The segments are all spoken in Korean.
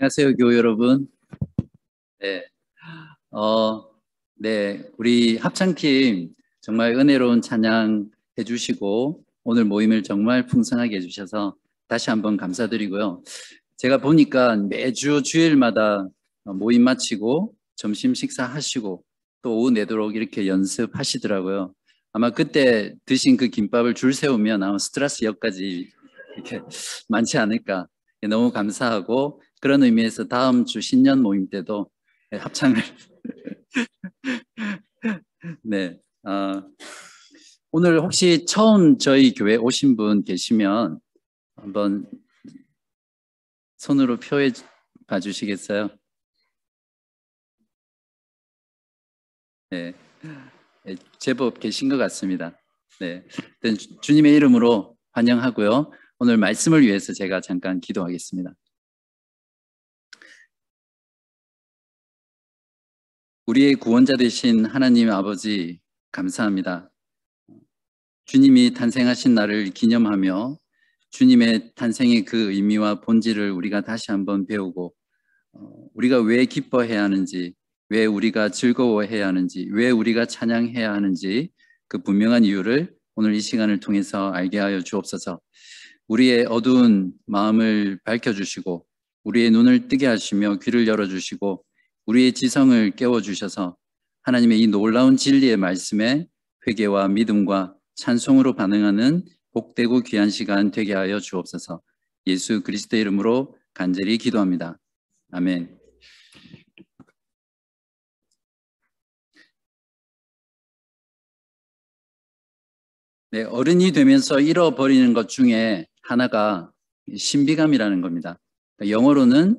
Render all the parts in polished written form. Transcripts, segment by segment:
안녕하세요, 교우 여러분. 네, 어, 네, 우리 합창팀 정말 은혜로운 찬양 해주시고 오늘 모임을 정말 풍성하게 해주셔서 다시 한번 감사드리고요. 제가 보니까 매주 주일마다 모임 마치고 점심 식사하시고 또 오후 내도록 이렇게 연습하시더라고요. 아마 그때 드신 그 김밥을 줄 세우면 아마 스트라스역까지 이렇게 많지 않을까. 너무 감사하고 그런 의미에서 다음 주 신년 모임 때도 합창을 네. 오늘 혹시 처음 저희 교회 오신 분 계시면 한번 손으로 표해 봐 주시겠어요? 네. 네, 제법 계신 것 같습니다. 네. 일단 주님의 이름으로 환영하고요. 오늘 말씀을 위해서 제가 잠깐 기도하겠습니다. 우리의 구원자 되신 하나님 아버지, 감사합니다. 주님이 탄생하신 날을 기념하며 주님의 탄생의 그 의미와 본질을 우리가 다시 한번 배우고 우리가 왜 기뻐해야 하는지, 왜 우리가 즐거워해야 하는지, 왜 우리가 찬양해야 하는지 그 분명한 이유를 오늘 이 시간을 통해서 알게 하여 주옵소서. 우리의 어두운 마음을 밝혀주시고 우리의 눈을 뜨게 하시며 귀를 열어주시고 우리의 지성을 깨워주셔서 하나님의 이 놀라운 진리의 말씀에 회개와 믿음과 찬송으로 반응하는 복되고 귀한 시간 되게 하여 주옵소서. 예수 그리스도의 이름으로 간절히 기도합니다. 아멘. 네, 어른이 되면서 잃어버리는 것 중에 하나가 신비감이라는 겁니다. 영어로는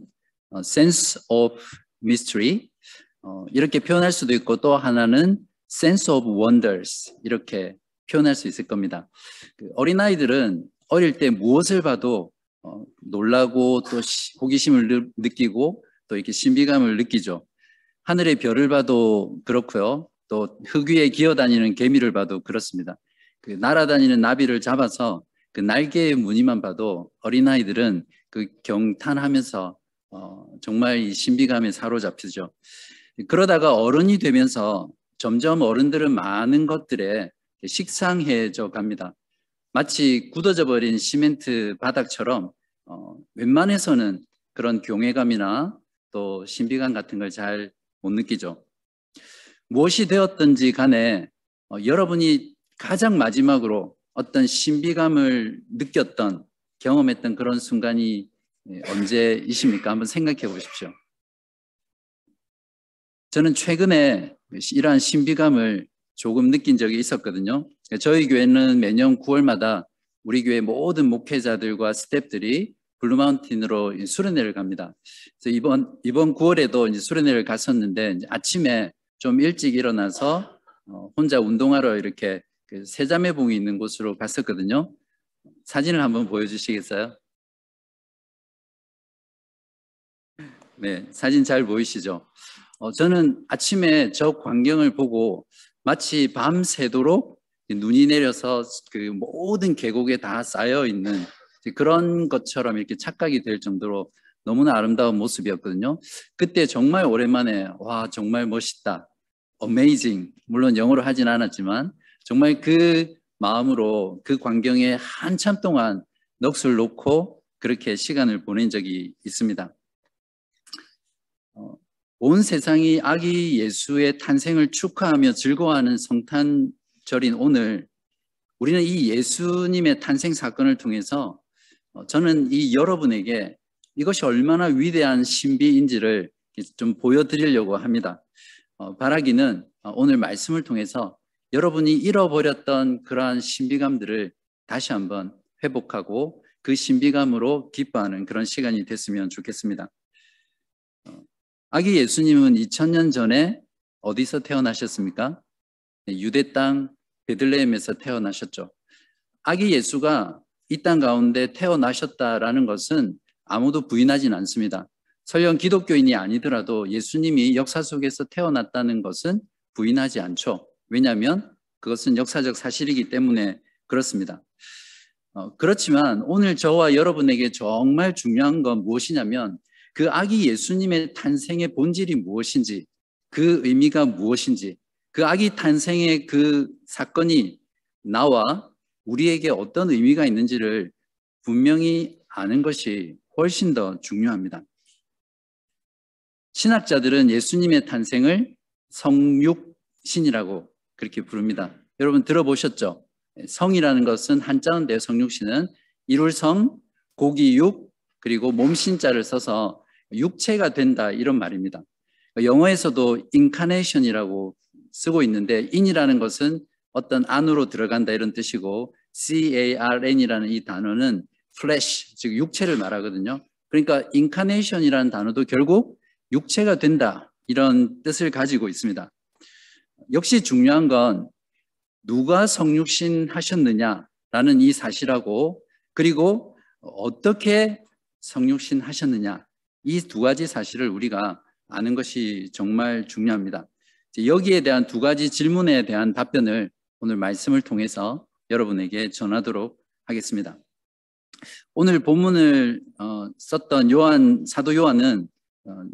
sense of mystery 이렇게 표현할 수도 있고 또 하나는 sense of wonders 이렇게 표현할 수 있을 겁니다. 어린아이들은 어릴 때 무엇을 봐도 놀라고 또 호기심을 느끼고 또 이렇게 신비감을 느끼죠. 하늘의 별을 봐도 그렇고요. 또 흙 위에 기어다니는 개미를 봐도 그렇습니다. 그 날아다니는 나비를 잡아서 그 날개의 무늬만 봐도 어린아이들은 그 경탄하면서 정말 이 신비감에 사로잡히죠. 그러다가 어른이 되면서 점점 어른들은 많은 것들에 식상해져 갑니다. 마치 굳어져 버린 시멘트 바닥처럼 웬만해서는 그런 경외감이나 또 신비감 같은 걸 잘 못 느끼죠. 무엇이 되었든지 간에 여러분이 가장 마지막으로 어떤 신비감을 느꼈던 경험했던 그런 순간이 언제이십니까? 한번 생각해 보십시오. 저는 최근에 이러한 신비감을 조금 느낀 적이 있었거든요. 저희 교회는 매년 9월마다 우리 교회 모든 목회자들과 스태프들이 블루마운틴으로 수련회를 갑니다. 그래서 이번 9월에도 이제 수련회를 갔었는데 이제 아침에 좀 일찍 일어나서 혼자 운동하러 이렇게 그 세자매봉이 있는 곳으로 갔었거든요. 사진을 한번 보여주시겠어요? 네, 사진 잘 보이시죠? 저는 아침에 저 광경을 보고 마치 밤새도록 눈이 내려서 그 모든 계곡에 다 쌓여 있는 그런 것처럼 이렇게 착각이 될 정도로 너무나 아름다운 모습이었거든요. 그때 정말 오랜만에 와, 정말 멋있다. Amazing. 물론 영어로 하진 않았지만 정말 그 마음으로 그 광경에 한참 동안 넋을 놓고 그렇게 시간을 보낸 적이 있습니다. 온 세상이 아기 예수의 탄생을 축하하며 즐거워하는 성탄절인 오늘 우리는 이 예수님의 탄생 사건을 통해서 저는 이 여러분에게 이것이 얼마나 위대한 신비인지를 좀 보여드리려고 합니다. 바라기는 오늘 말씀을 통해서 여러분이 잃어버렸던 그러한 신비감들을 다시 한번 회복하고 그 신비감으로 기뻐하는 그런 시간이 됐으면 좋겠습니다. 아기 예수님은 2000년 전에 어디서 태어나셨습니까? 유대 땅 베들레헴에서 태어나셨죠. 아기 예수가 이 땅 가운데 태어나셨다라는 것은 아무도 부인하진 않습니다. 설령 기독교인이 아니더라도 예수님이 역사 속에서 태어났다는 것은 부인하지 않죠. 왜냐하면 그것은 역사적 사실이기 때문에 그렇습니다. 그렇지만 오늘 저와 여러분에게 정말 중요한 건 무엇이냐면 그 아기 예수님의 탄생의 본질이 무엇인지, 그 의미가 무엇인지, 그 아기 탄생의 그 사건이 나와 우리에게 어떤 의미가 있는지를 분명히 아는 것이 훨씬 더 중요합니다. 신학자들은 예수님의 탄생을 성육신이라고 그렇게 부릅니다. 여러분 들어보셨죠? 성이라는 것은 한자인데 성육신은 이룰성, 고기육, 그리고 몸신자를 써서 육체가 된다 이런 말입니다. 영어에서도 incarnation이라고 쓰고 있는데 in이라는 것은 어떤 안으로 들어간다 이런 뜻이고 carn이라는 이 단어는 flesh, 즉 육체를 말하거든요. 그러니까 incarnation이라는 단어도 결국 육체가 된다 이런 뜻을 가지고 있습니다. 역시 중요한 건 누가 성육신 하셨느냐라는 이 사실하고 그리고 어떻게 성육신 하셨느냐 이 두 가지 사실을 우리가 아는 것이 정말 중요합니다. 여기에 대한 두 가지 질문에 대한 답변을 오늘 말씀을 통해서 여러분에게 전하도록 하겠습니다. 오늘 본문을 썼던 사도 요한은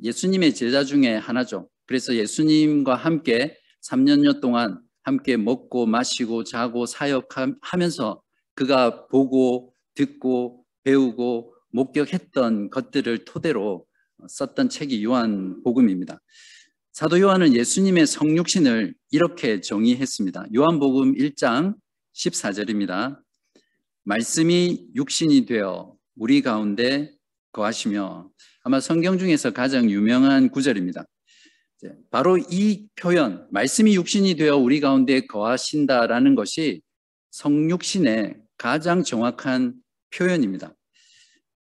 예수님의 제자 중에 하나죠. 그래서 예수님과 함께 3년여 동안 함께 먹고 마시고 자고 사역하면서 그가 보고 듣고 배우고 목격했던 것들을 토대로 썼던 책이 요한복음입니다. 사도 요한은 예수님의 성육신을 이렇게 정의했습니다. 요한복음 1장 14절입니다. 말씀이 육신이 되어 우리 가운데 거하시며, 아마 성경 중에서 가장 유명한 구절입니다. 바로 이 표현, 말씀이 육신이 되어 우리 가운데 거하신다라는 것이 성육신의 가장 정확한 표현입니다.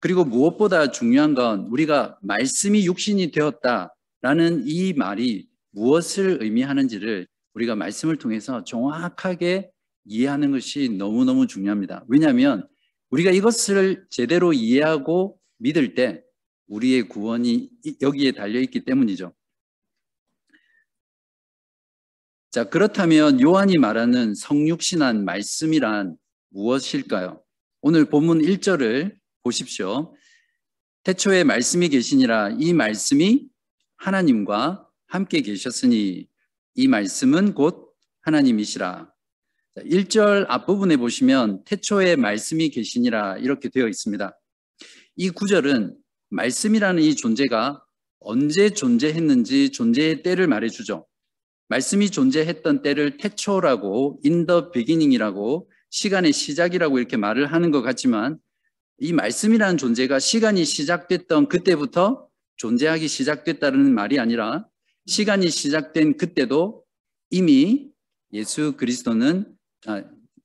그리고 무엇보다 중요한 건 우리가 말씀이 육신이 되었다라는 이 말이 무엇을 의미하는지를 우리가 말씀을 통해서 정확하게 이해하는 것이 너무너무 중요합니다. 왜냐하면 우리가 이것을 제대로 이해하고 믿을 때 우리의 구원이 여기에 달려있기 때문이죠. 자, 그렇다면 요한이 말하는 성육신한 말씀이란 무엇일까요? 오늘 본문 1절을 보십시오. 태초에 말씀이 계시니라. 이 말씀이 하나님과 함께 계셨으니 이 말씀은 곧 하나님이시라. 1절 앞부분에 보시면 태초에 말씀이 계시니라 이렇게 되어 있습니다. 이 구절은 말씀이라는 이 존재가 언제 존재했는지 존재의 때를 말해주죠. 말씀이 존재했던 때를 태초라고 in the beginning이라고 시간의 시작이라고 이렇게 말을 하는 것 같지만 이 말씀이라는 존재가 시간이 시작됐던 그때부터 존재하기 시작됐다는 말이 아니라 시간이 시작된 그때도 이미 예수 그리스도는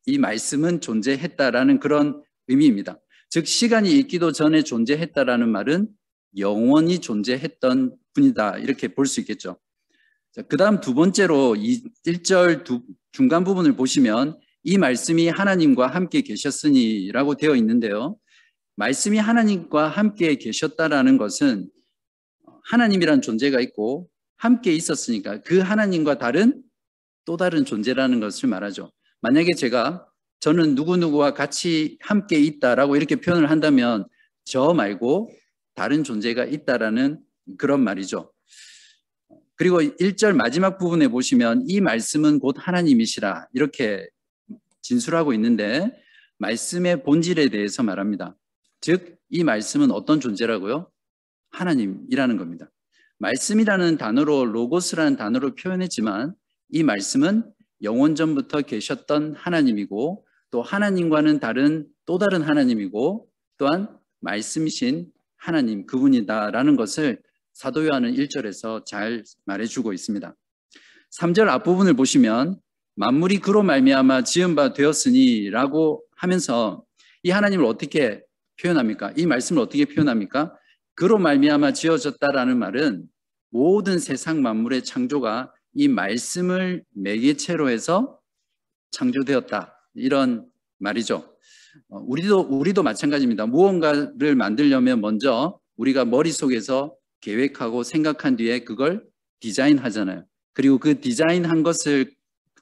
이 말씀은 존재했다라는 그런 의미입니다. 즉 시간이 있기도 전에 존재했다라는 말은 영원히 존재했던 분이다 이렇게 볼 수 있겠죠. 그 다음 두 번째로 이 1절 중간 부분을 보시면 이 말씀이 하나님과 함께 계셨으니 라고 되어 있는데요. 말씀이 하나님과 함께 계셨다라는 것은 하나님이란 존재가 있고 함께 있었으니까 그 하나님과 또 다른 존재라는 것을 말하죠. 만약에 저는 누구누구와 같이 함께 있다라고 이렇게 표현을 한다면 저 말고 다른 존재가 있다라는 그런 말이죠. 그리고 1절 마지막 부분에 보시면 이 말씀은 곧 하나님이시라 이렇게 진술하고 있는데 말씀의 본질에 대해서 말합니다. 즉 이 말씀은 어떤 존재라고요? 하나님이라는 겁니다. 말씀이라는 단어로 로고스라는 단어로 표현했지만 이 말씀은 영원전부터 계셨던 하나님이고 또 하나님과는 또 다른 하나님이고 또한 말씀이신 하나님 그분이다라는 것을 사도 요한은 1절에서 잘 말해주고 있습니다. 3절 앞부분을 보시면 만물이 그로 말미암아 지은 바 되었으니 라고 하면서 이 하나님을 어떻게 표현합니까? 이 말씀을 어떻게 표현합니까? 그로 말미암아 지어졌다라는 말은 모든 세상 만물의 창조가 이 말씀을 매개체로 해서 창조되었다 이런 말이죠. 우리도 마찬가지입니다. 무언가를 만들려면 먼저 우리가 머릿속에서 계획하고 생각한 뒤에 그걸 디자인하잖아요. 그리고 그 디자인한 것을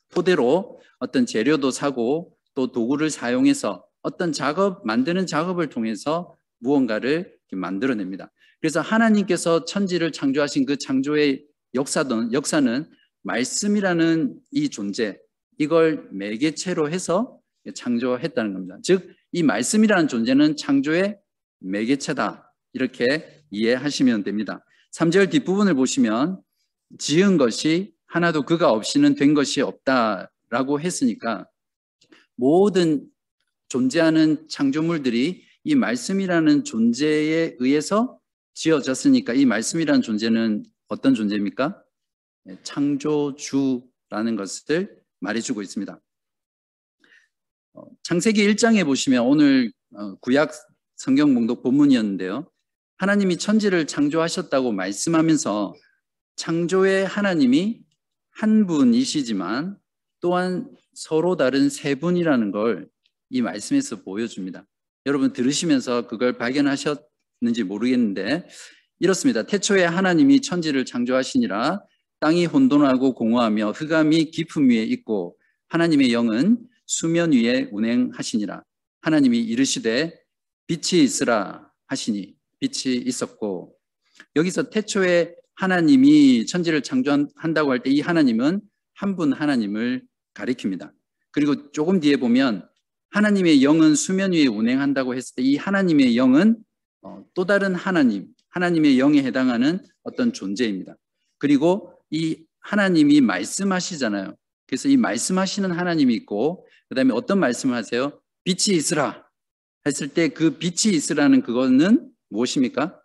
토대로 어떤 재료도 사고 또 도구를 사용해서 어떤 만드는 작업을 통해서 무언가를 만들어냅니다. 그래서 하나님께서 천지를 창조하신 그 창조의 역사는 말씀이라는 이 존재, 이걸 매개체로 해서 창조했다는 겁니다. 즉, 이 말씀이라는 존재는 창조의 매개체다. 이렇게 이해하시면 됩니다. 3절 뒷부분을 보시면 지은 것이 하나도 그가 없이는 된 것이 없다라고 했으니까 모든 존재하는 창조물들이 이 말씀이라는 존재에 의해서 지어졌으니까 이 말씀이라는 존재는 어떤 존재입니까? 창조주라는 것을 말해주고 있습니다. 창세기 1장에 보시면 오늘 구약 성경 봉독 본문이었는데요. 하나님이 천지를 창조하셨다고 말씀하면서 창조의 하나님이 한 분이시지만 또한 서로 다른 세 분이라는 걸 이 말씀에서 보여줍니다. 여러분 들으시면서 그걸 발견하셨는지 모르겠는데 이렇습니다. 태초에 하나님이 천지를 창조하시니라. 땅이 혼돈하고 공허하며 흑암이 깊음 위에 있고 하나님의 영은 수면 위에 운행하시니라. 하나님이 이르시되 빛이 있으라 하시니 빛이 있었고, 여기서 태초에 하나님이 천지를 창조한다고 할 때 이 하나님은 한 분 하나님을 가리킵니다. 그리고 조금 뒤에 보면 하나님의 영은 수면 위에 운행한다고 했을 때 이 하나님의 영은 또 다른 하나님의 영에 해당하는 어떤 존재입니다. 그리고 이 하나님이 말씀하시잖아요. 그래서 이 말씀하시는 하나님이 있고 그 다음에 어떤 말씀을 하세요? 빛이 있으라 했을 때 그 빛이 있으라는 그거는 무엇입니까?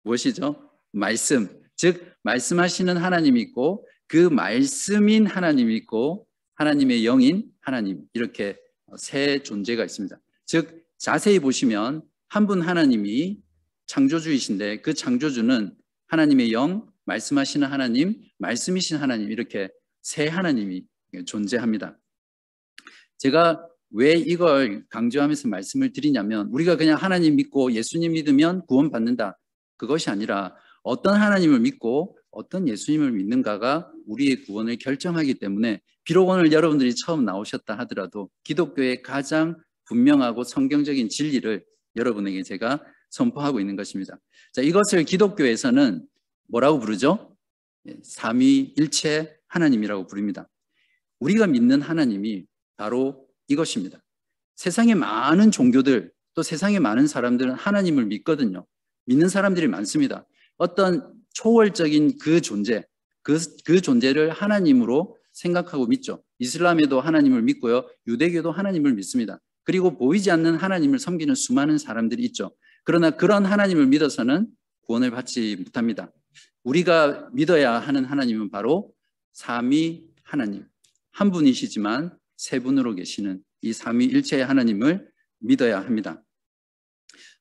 무엇이죠? 말씀. 즉 말씀하시는 하나님이 있고 그 말씀인 하나님이 있고 하나님의 영인 하나님, 이렇게 세 존재가 있습니다. 즉 자세히 보시면 한 분 하나님이 창조주이신데 그 창조주는 하나님의 영, 말씀하시는 하나님, 말씀이신 하나님, 이렇게 세 하나님이 존재합니다. 제가 왜 이걸 강조하면서 말씀을 드리냐면 우리가 그냥 하나님 믿고 예수님 믿으면 구원받는다, 그것이 아니라 어떤 하나님을 믿고 어떤 예수님을 믿는가가 우리의 구원을 결정하기 때문에 비록 오늘 여러분들이 처음 나오셨다 하더라도 기독교의 가장 분명하고 성경적인 진리를 여러분에게 제가 선포하고 있는 것입니다. 자, 이것을 기독교에서는 뭐라고 부르죠? 삼위일체 하나님이라고 부릅니다. 우리가 믿는 하나님이 바로 이것입니다. 세상의 많은 종교들, 또 세상의 많은 사람들은 하나님을 믿거든요. 믿는 사람들이 많습니다. 어떤 초월적인 그 존재, 그 존재를 하나님으로 생각하고 믿죠. 이슬람에도 하나님을 믿고요. 유대교도 하나님을 믿습니다. 그리고 보이지 않는 하나님을 섬기는 수많은 사람들이 있죠. 그러나 그런 하나님을 믿어서는 구원을 받지 못합니다. 우리가 믿어야 하는 하나님은 바로 삼위 하나님, 한 분이시지만 세 분으로 계시는 이 삼위일체의 하나님을 믿어야 합니다.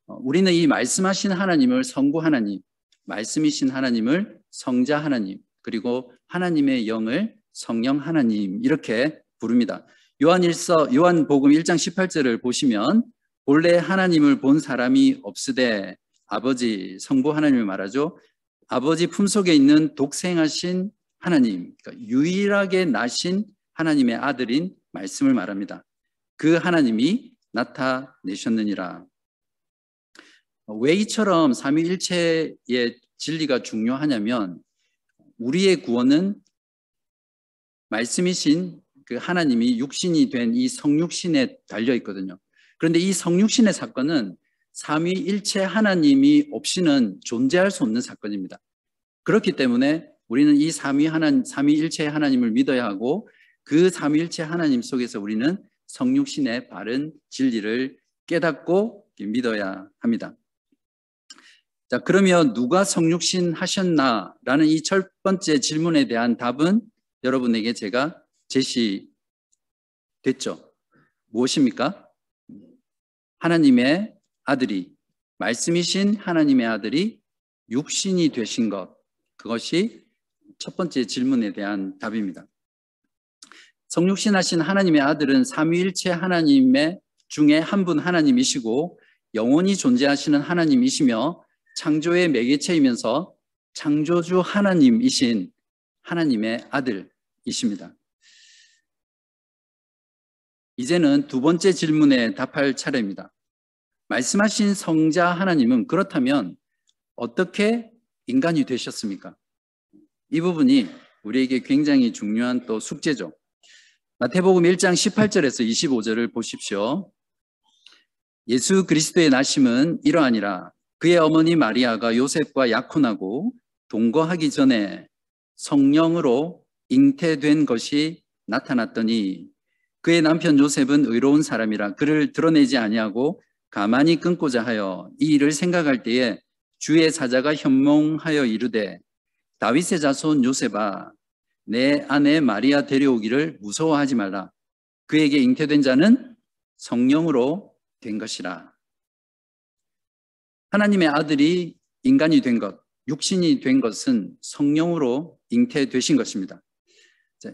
우리는 이 말씀하신 하나님을 성부 하나님, 말씀이신 하나님을 성자 하나님, 그리고 하나님의 영을 성령 하나님, 이렇게 부릅니다. 요한복음 1장 18절을 보시면 본래 하나님을 본 사람이 없으되 아버지, 성부 하나님을 말하죠. 아버지 품속에 있는 독생하신 하나님, 그러니까 유일하게 나신 하나님의 아들인 말씀을 말합니다. 그 하나님이 나타내셨느니라. 왜 이처럼 삼위일체의 진리가 중요하냐면 우리의 구원은 말씀이신 그 하나님이 육신이 된 이 성육신에 달려 있거든요. 그런데 이 성육신의 사건은 삼위일체 하나님이 없이는 존재할 수 없는 사건입니다. 그렇기 때문에 우리는 이 삼위일체 하나님을 믿어야 하고 그 삼위일체 하나님 속에서 우리는 성육신의 바른 진리를 깨닫고 믿어야 합니다. 자, 그러면 누가 성육신 하셨나라는 이 첫 번째 질문에 대한 답은 여러분에게 제가 제시됐죠. 무엇입니까? 하나님의 아들이, 말씀이신 하나님의 아들이 육신이 되신 것, 그것이 첫 번째 질문에 대한 답입니다. 성육신하신 하나님의 아들은 삼위일체 하나님의 중에 한 분 하나님이시고 영원히 존재하시는 하나님이시며 창조의 매개체이면서 창조주 하나님이신 하나님의 아들이십니다. 이제는 두 번째 질문에 답할 차례입니다. 말씀하신 성자 하나님은 그렇다면 어떻게 인간이 되셨습니까? 이 부분이 우리에게 굉장히 중요한 또 숙제죠. 마태복음 1장 18절에서 25절을 보십시오. 예수 그리스도의 나심은 이러하니라. 그의 어머니 마리아가 요셉과 약혼하고 동거하기 전에 성령으로 잉태된 것이 나타났더니 그의 남편 요셉은 의로운 사람이라 그를 드러내지 아니하고 가만히 끊고자 하여 이 일을 생각할 때에 주의 사자가 현몽하여 이르되 다윗의 자손 요셉아 내 아내 마리아 데려오기를 무서워하지 말라. 그에게 잉태된 자는 성령으로 된 것이라. 하나님의 아들이 인간이 된 것, 육신이 된 것은 성령으로 잉태되신 것입니다.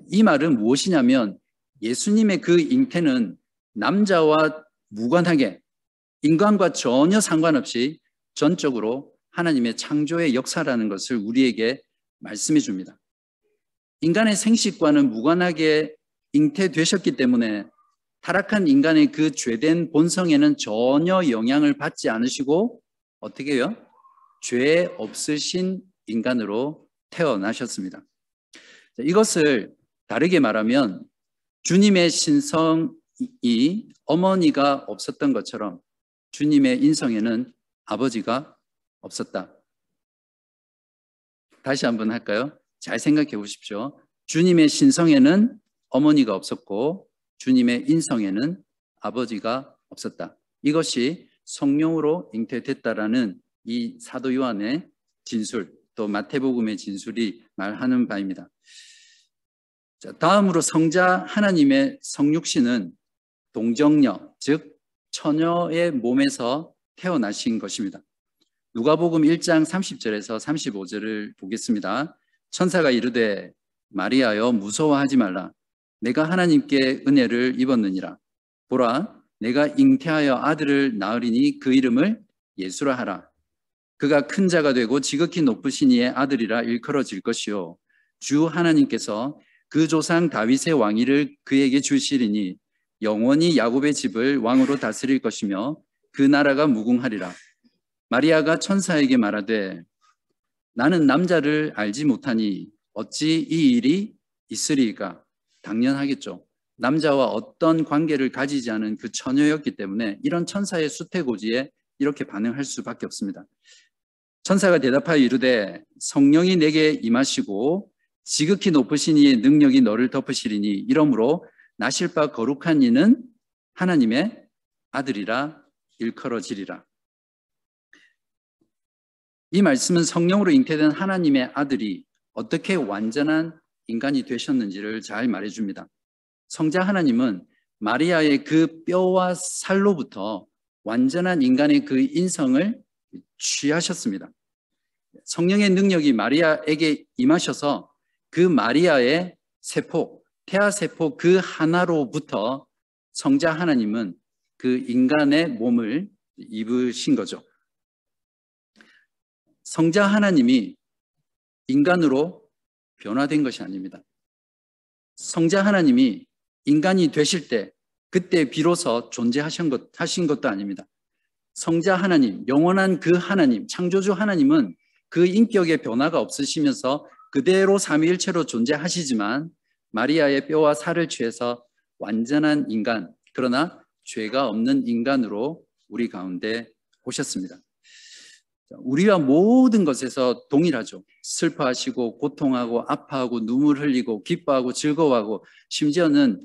이 말은 무엇이냐면 예수님의 그 잉태는 남자와 무관하게 인간과 전혀 상관없이 전적으로 하나님의 창조의 역사라는 것을 우리에게 말씀해 줍니다. 인간의 생식과는 무관하게 잉태되셨기 때문에 타락한 인간의 그 죄된 본성에는 전혀 영향을 받지 않으시고 어떻게 해요? 죄 없으신 인간으로 태어나셨습니다. 이것을 다르게 말하면 주님의 신성이 어머니가 없었던 것처럼 주님의 인성에는 아버지가 없었다. 다시 한번 할까요? 잘 생각해 보십시오. 주님의 신성에는 어머니가 없었고 주님의 인성에는 아버지가 없었다. 이것이 성령으로 잉태됐다라는 이 사도 요한의 진술, 또 마태복음의 진술이 말하는 바입니다. 자, 다음으로 성자 하나님의 성육신은 동정녀, 즉 처녀의 몸에서 태어나신 것입니다. 누가복음 1장 30절에서 35절을 보겠습니다. 천사가 이르되 마리아여 무서워하지 말라. 내가 하나님께 은혜를 입었느니라. 보라 내가 잉태하여 아들을 낳으리니 그 이름을 예수라 하라. 그가 큰 자가 되고 지극히 높으신 이의 아들이라 일컬어질 것이요 주 하나님께서 그 조상 다윗의 왕위를 그에게 주시리니 영원히 야곱의 집을 왕으로 다스릴 것이며 그 나라가 무궁하리라. 마리아가 천사에게 말하되 나는 남자를 알지 못하니 어찌 이 일이 있으리이까? 당연하겠죠. 남자와 어떤 관계를 가지지 않은 그 처녀였기 때문에 이런 천사의 수태고지에 이렇게 반응할 수밖에 없습니다. 천사가 대답하여 이르되 성령이 내게 임하시고 지극히 높으신 이의 능력이 너를 덮으시리니 이러므로 나실 바 거룩한 이는 하나님의 아들이라 일컬어지리라. 이 말씀은 성령으로 잉태된 하나님의 아들이 어떻게 완전한 인간이 되셨는지를 잘 말해줍니다. 성자 하나님은 마리아의 그 뼈와 살로부터 완전한 인간의 그 인성을 취하셨습니다. 성령의 능력이 마리아에게 임하셔서 그 마리아의 세포, 태아세포 그 하나로부터 성자 하나님은 그 인간의 몸을 입으신 거죠. 성자 하나님이 인간으로 변화된 것이 아닙니다. 성자 하나님이 인간이 되실 때 그때 비로소 존재하신 것도 아닙니다. 성자 하나님, 영원한 그 하나님, 창조주 하나님은 그 인격의 변화가 없으시면서 그대로 삼위일체로 존재하시지만 마리아의 뼈와 살을 취해서 완전한 인간, 그러나 죄가 없는 인간으로 우리 가운데 오셨습니다. 우리와 모든 것에서 동일하죠. 슬퍼하시고 고통하고 아파하고 눈물 흘리고 기뻐하고 즐거워하고 심지어는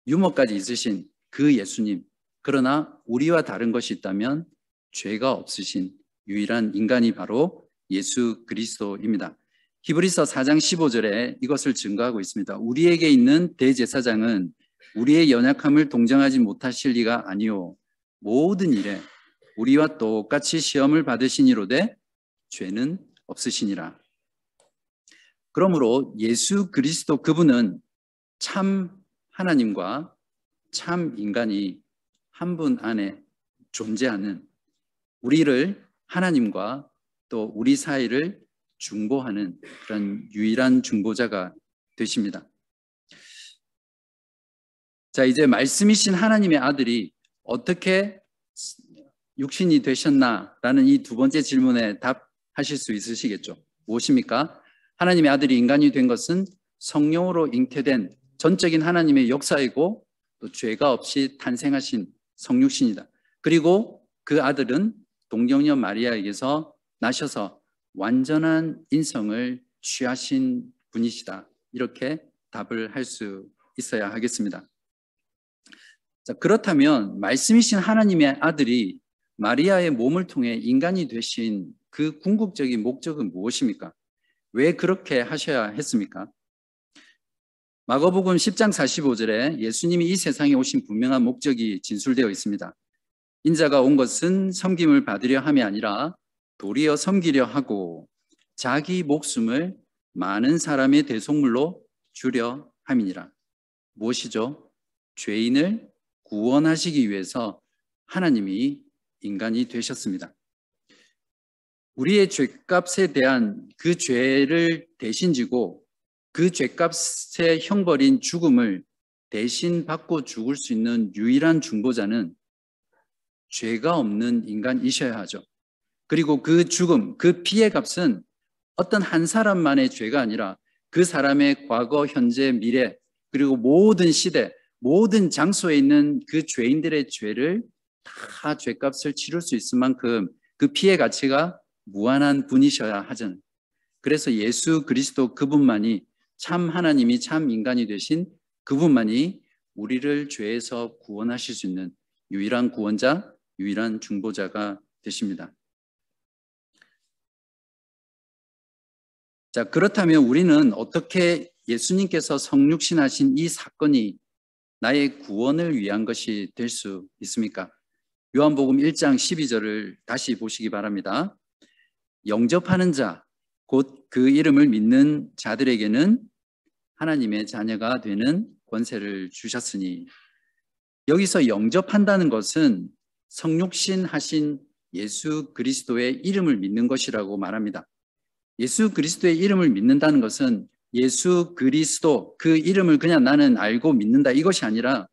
유머까지 있으신 그 예수님. 그러나 우리와 다른 것이 있다면 죄가 없으신 유일한 인간이 바로 예수 그리스도입니다. 히브리서 4장 15절에 이것을 증거하고 있습니다. 우리에게 있는 대제사장은 우리의 연약함을 동정하지 못하실 리가 아니요 모든 일에 우리와 똑같이 시험을 받으시니로되 죄는 없으시니라. 그러므로 예수 그리스도 그분은 참 하나님과 참 인간이 한 분 안에 존재하는 우리를 하나님과 또 우리 사이를 중보하는 그런 유일한 중보자가 되십니다. 자, 이제 말씀이신 하나님의 아들이 어떻게 육신이 되셨나? 라는 이 두 번째 질문에 답하실 수 있으시겠죠. 무엇입니까? 하나님의 아들이 인간이 된 것은 성령으로 잉태된 전적인 하나님의 역사이고 또 죄가 없이 탄생하신 성육신이다. 그리고 그 아들은 동정녀 마리아에게서 나셔서 완전한 인성을 취하신 분이시다. 이렇게 답을 할 수 있어야 하겠습니다. 자, 그렇다면 말씀이신 하나님의 아들이 마리아의 몸을 통해 인간이 되신 그 궁극적인 목적은 무엇입니까? 왜 그렇게 하셔야 했습니까? 마가복음 10장 45절에 예수님이 이 세상에 오신 분명한 목적이 진술되어 있습니다. 인자가 온 것은 섬김을 받으려 함이 아니라 도리어 섬기려 하고 자기 목숨을 많은 사람의 대속물로 주려 함이니라. 무엇이죠? 죄인을 구원하시기 위해서 하나님이 인간이 되셨습니다. 우리의 죄값에 대한 그 죄를 대신 지고 그 죄값의 형벌인 죽음을 대신 받고 죽을 수 있는 유일한 중보자는 죄가 없는 인간이셔야 하죠. 그리고 그 죽음, 그 피해 값은 어떤 한 사람만의 죄가 아니라 그 사람의 과거, 현재, 미래, 그리고 모든 시대, 모든 장소에 있는 그 죄인들의 죄를 다 죄값을 치를 수 있을 만큼 그 피해 가치가 무한한 분이셔야 하잖아요. 그래서 예수 그리스도 그분만이 참 하나님이 참 인간이 되신 그분만이 우리를 죄에서 구원하실 수 있는 유일한 구원자, 유일한 중보자가 되십니다. 자, 그렇다면 우리는 어떻게 예수님께서 성육신하신 이 사건이 나의 구원을 위한 것이 될 수 있습니까? 요한복음 1장 12절을 다시 보시기 바랍니다. 영접하는 자, 곧 그 이름을 믿는 자들에게는 하나님의 자녀가 되는 권세를 주셨으니, 여기서 영접한다는 것은 성육신 하신 예수 그리스도의 이름을 믿는 것이라고 말합니다. 예수 그리스도의 이름을 믿는다는 것은 예수 그리스도 그 이름을 그냥 나는 알고 믿는다 이것이 아니라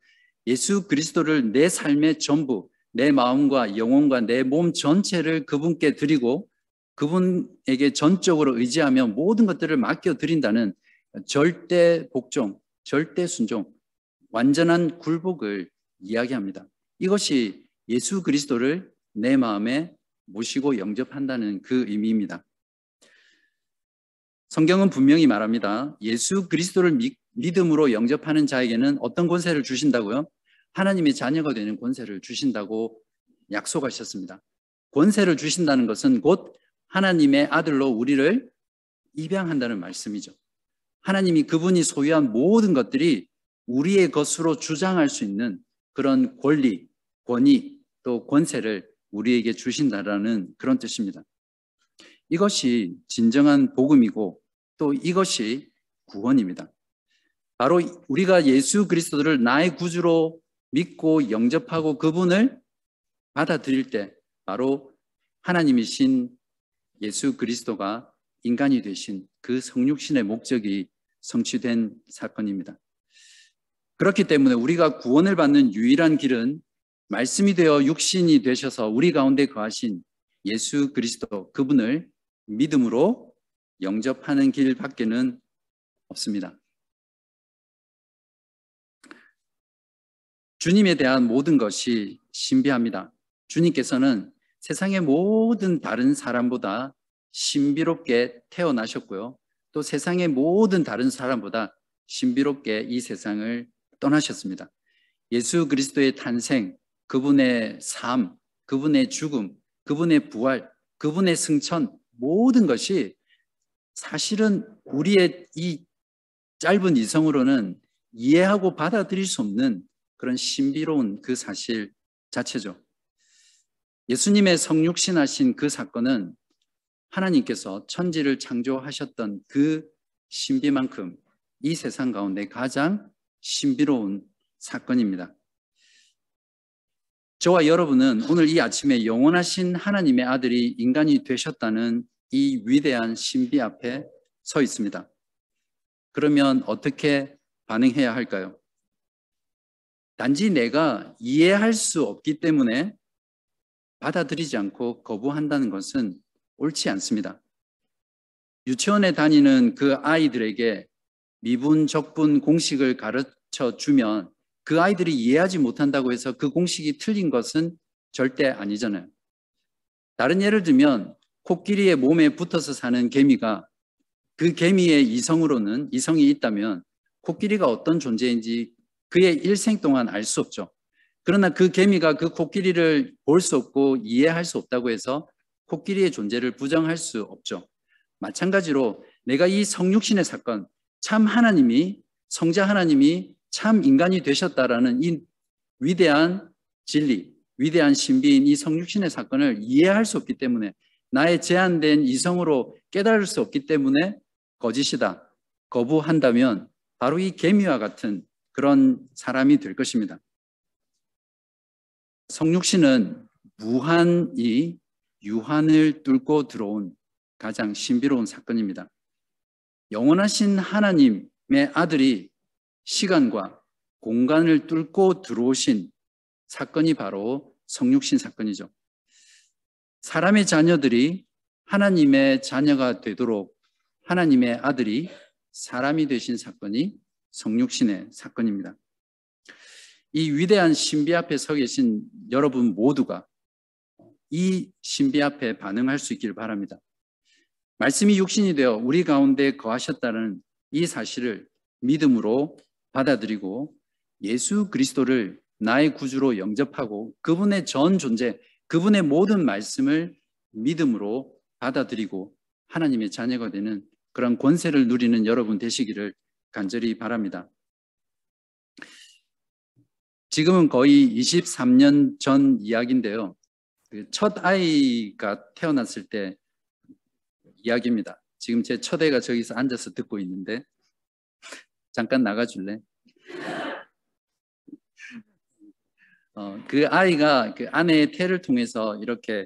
예수 그리스도를 내 삶의 전부, 내 마음과 영혼과 내 몸 전체를 그분께 드리고 그분에게 전적으로 의지하며 모든 것들을 맡겨드린다는 절대 복종, 절대 순종, 완전한 굴복을 이야기합니다. 이것이 예수 그리스도를 내 마음에 모시고 영접한다는 그 의미입니다. 성경은 분명히 말합니다. 예수 그리스도를 믿음으로 영접하는 자에게는 어떤 권세를 주신다고요? 하나님의 자녀가 되는 권세를 주신다고 약속하셨습니다. 권세를 주신다는 것은 곧 하나님의 아들로 우리를 입양한다는 말씀이죠. 하나님이 그분이 소유한 모든 것들이 우리의 것으로 주장할 수 있는 그런 권리, 권위, 또 권세를 우리에게 주신다라는 그런 뜻입니다. 이것이 진정한 복음이고 또 이것이 구원입니다. 바로 우리가 예수 그리스도를 나의 구주로 믿고 영접하고 그분을 받아들일 때 바로 하나님이신 예수 그리스도가 인간이 되신 그 성육신의 목적이 성취된 사건입니다. 그렇기 때문에 우리가 구원을 받는 유일한 길은 말씀이 되어 육신이 되셔서 우리 가운데 거하신 예수 그리스도 그분을 믿음으로 영접하는 길밖에는 없습니다. 주님에 대한 모든 것이 신비합니다. 주님께서는 세상의 모든 다른 사람보다 신비롭게 태어나셨고요. 또 세상의 모든 다른 사람보다 신비롭게 이 세상을 떠나셨습니다. 예수 그리스도의 탄생, 그분의 삶, 그분의 죽음, 그분의 부활, 그분의 승천, 모든 것이 사실은 우리의 이 짧은 이성으로는 이해하고 받아들일 수 없는 그런 신비로운 그 사실 자체죠. 예수님의 성육신하신 그 사건은 하나님께서 천지를 창조하셨던 그 신비만큼 이 세상 가운데 가장 신비로운 사건입니다. 저와 여러분은 오늘 이 아침에 영원하신 하나님의 아들이 인간이 되셨다는 이 위대한 신비 앞에 서 있습니다. 그러면 어떻게 반응해야 할까요? 단지 내가 이해할 수 없기 때문에 받아들이지 않고 거부한다는 것은 옳지 않습니다. 유치원에 다니는 그 아이들에게 미분, 적분 공식을 가르쳐 주면 그 아이들이 이해하지 못한다고 해서 그 공식이 틀린 것은 절대 아니잖아요. 다른 예를 들면 코끼리의 몸에 붙어서 사는 개미가 그 개미의 이성이 있다면 코끼리가 어떤 존재인지 그의 일생 동안 알 수 없죠. 그러나 그 개미가 그 코끼리를 볼 수 없고 이해할 수 없다고 해서 코끼리의 존재를 부정할 수 없죠. 마찬가지로 내가 이 성육신의 사건, 참 하나님이, 성자 하나님이 참 인간이 되셨다라는 이 위대한 진리, 위대한 신비인 이 성육신의 사건을 이해할 수 없기 때문에, 나의 제한된 이성으로 깨달을 수 없기 때문에 거짓이다, 거부한다면 바로 이 개미와 같은 그런 사람이 될 것입니다. 성육신은 무한히 유한을 뚫고 들어온 가장 신비로운 사건입니다. 영원하신 하나님의 아들이 시간과 공간을 뚫고 들어오신 사건이 바로 성육신 사건이죠. 사람의 자녀들이 하나님의 자녀가 되도록 하나님의 아들이 사람이 되신 사건이 성육신의 사건입니다. 이 위대한 신비 앞에 서 계신 여러분 모두가 이 신비 앞에 반응할 수 있기를 바랍니다. 말씀이 육신이 되어 우리 가운데 거하셨다는 이 사실을 믿음으로 받아들이고 예수 그리스도를 나의 구주로 영접하고 그분의 전 존재, 그분의 모든 말씀을 믿음으로 받아들이고 하나님의 자녀가 되는 그런 권세를 누리는 여러분 되시기를 간절히 바랍니다. 지금은 거의 23년 전 이야기인데요. 첫 아이가 태어났을 때 이야기입니다. 지금 제 첫 애가 저기서 앉아서 듣고 있는데 잠깐 나가줄래? 그 아이가 그 아내의 태를 통해서 이렇게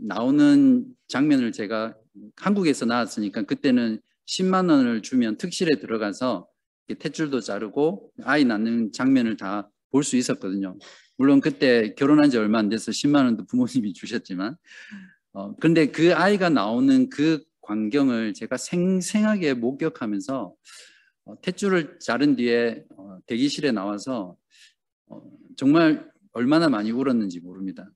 나오는 장면을 제가 한국에서 나왔으니까 그때는 10만 원을 주면 특실에 들어가서 탯줄도 자르고 아이 낳는 장면을 다 볼 수 있었거든요. 물론 그때 결혼한 지 얼마 안 돼서 10만 원도 부모님이 주셨지만 근데 그 아이가 나오는 그 광경을 제가 생생하게 목격하면서 탯줄을 자른 뒤에 대기실에 나와서 정말 얼마나 많이 울었는지 모릅니다.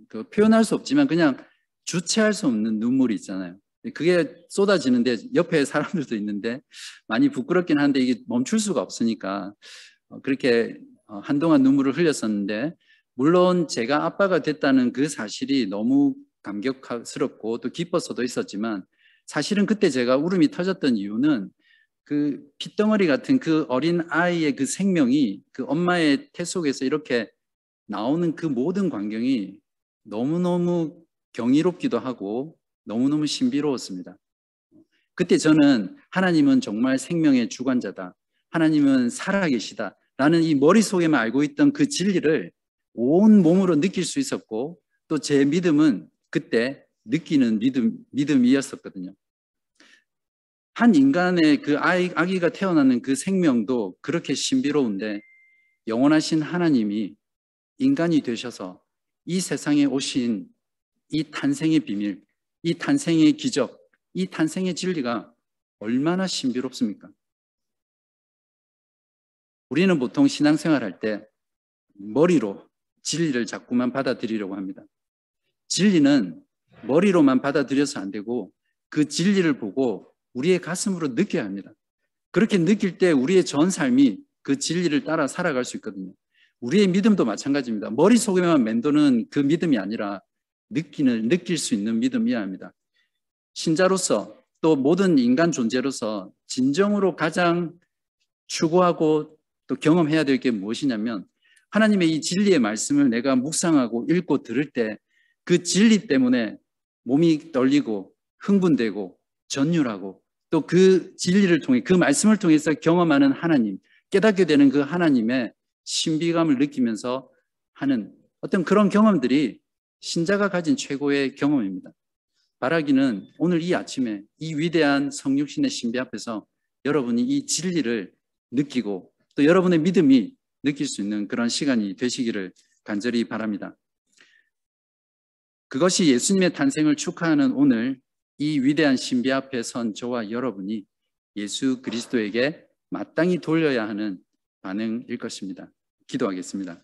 그 표현할 수 없지만 그냥 주체할 수 없는 눈물이 있잖아요. 그게 쏟아지는데 옆에 사람들도 있는데 많이 부끄럽긴 한데 이게 멈출 수가 없으니까 그렇게 한동안 눈물을 흘렸었는데, 물론 제가 아빠가 됐다는 그 사실이 너무 감격스럽고 또 기뻐서도 있었지만 사실은 그때 제가 울음이 터졌던 이유는 그 핏덩어리 같은 그 어린 아이의 그 생명이 그 엄마의 태 속에서 이렇게 나오는 그 모든 광경이 너무너무 경이롭기도 하고 너무너무 신비로웠습니다. 그때 저는 하나님은 정말 생명의 주관자다, 하나님은 살아계시다 라는 이 머릿속에만 알고 있던 그 진리를 온 몸으로 느낄 수 있었고 또 제 믿음은 그때 느끼는 믿음이었었거든요. 한 인간의 그 아기가 태어나는 그 생명도 그렇게 신비로운데 영원하신 하나님이 인간이 되셔서 이 세상에 오신 이 탄생의 비밀, 이 탄생의 기적, 이 탄생의 진리가 얼마나 신비롭습니까? 우리는 보통 신앙생활할 때 머리로 진리를 자꾸만 받아들이려고 합니다. 진리는 머리로만 받아들여서 안 되고 그 진리를 보고 우리의 가슴으로 느껴야 합니다. 그렇게 느낄 때 우리의 전 삶이 그 진리를 따라 살아갈 수 있거든요. 우리의 믿음도 마찬가지입니다. 머릿속에만 맴도는 그 믿음이 아니라 느낄 수 있는 믿음이어야 합니다. 신자로서 또 모든 인간 존재로서 진정으로 가장 추구하고 또 경험해야 될 게 무엇이냐면 하나님의 이 진리의 말씀을 내가 묵상하고 읽고 들을 때 그 진리 때문에 몸이 떨리고 흥분되고 전율하고 또 그 진리를 통해 그 말씀을 통해서 경험하는 하나님, 깨닫게 되는 그 하나님의 신비감을 느끼면서 하는 어떤 그런 경험들이 신자가 가진 최고의 경험입니다. 바라기는 오늘 이 아침에 이 위대한 성육신의 신비 앞에서 여러분이 이 진리를 느끼고 또 여러분의 믿음이 느낄 수 있는 그런 시간이 되시기를 간절히 바랍니다. 그것이 예수님의 탄생을 축하하는 오늘 이 위대한 신비 앞에 선 저와 여러분이 예수 그리스도에게 마땅히 돌려야 하는 반응일 것입니다. 기도하겠습니다.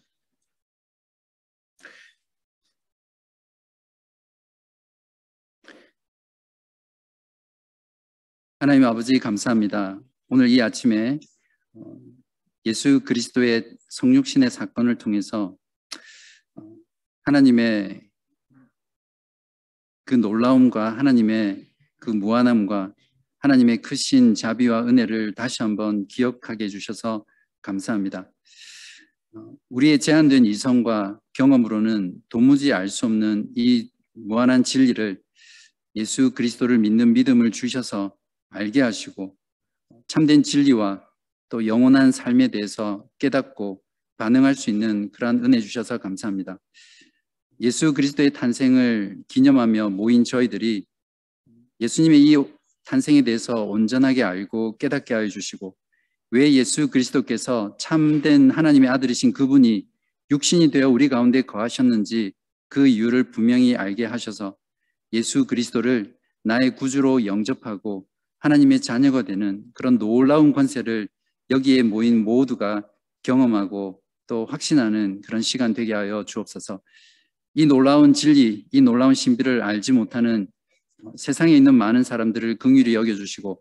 하나님 아버지 감사합니다. 오늘 이 아침에 예수 그리스도의 성육신의 사건을 통해서 하나님의 그 놀라움과 하나님의 그 무한함과 하나님의 크신 자비와 은혜를 다시 한번 기억하게 해주셔서 감사합니다. 우리의 제한된 이성과 경험으로는 도무지 알 수 없는 이 무한한 진리를 예수 그리스도를 믿는 믿음을 주셔서 알게 하시고 참된 진리와 또 영원한 삶에 대해서 깨닫고 반응할 수 있는 그러한 은혜 주셔서 감사합니다. 예수 그리스도의 탄생을 기념하며 모인 저희들이 예수님의 이 탄생에 대해서 온전하게 알고 깨닫게 하여 주시고 왜 예수 그리스도께서 참된 하나님의 아들이신 그분이 육신이 되어 우리 가운데 거하셨는지 그 이유를 분명히 알게 하셔서 예수 그리스도를 나의 구주로 영접하고 하나님의 자녀가 되는 그런 놀라운 권세를 여기에 모인 모두가 경험하고 또 확신하는 그런 시간 되게 하여 주옵소서. 이 놀라운 진리, 이 놀라운 신비를 알지 못하는 세상에 있는 많은 사람들을 긍휼히 여겨주시고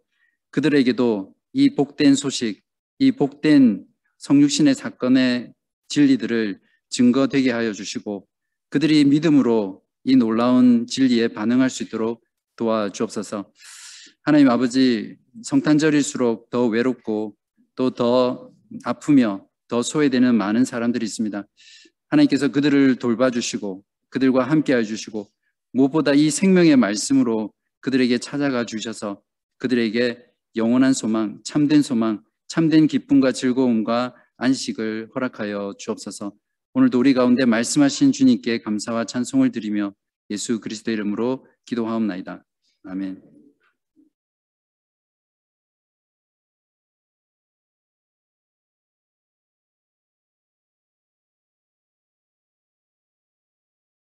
그들에게도 이 복된 소식, 이 복된 성육신의 사건의 진리들을 증거되게 하여 주시고 그들이 믿음으로 이 놀라운 진리에 반응할 수 있도록 도와주옵소서. 하나님 아버지, 성탄절일수록 더 외롭고 또 더 아프며 더 소외되는 많은 사람들이 있습니다. 하나님께서 그들을 돌봐주시고 그들과 함께 해주시고 무엇보다 이 생명의 말씀으로 그들에게 찾아가 주셔서 그들에게 영원한 소망, 참된 기쁨과 즐거움과 안식을 허락하여 주옵소서. 오늘도 우리 가운데 말씀하신 주님께 감사와 찬송을 드리며 예수 그리스도의 이름으로 기도하옵나이다. 아멘.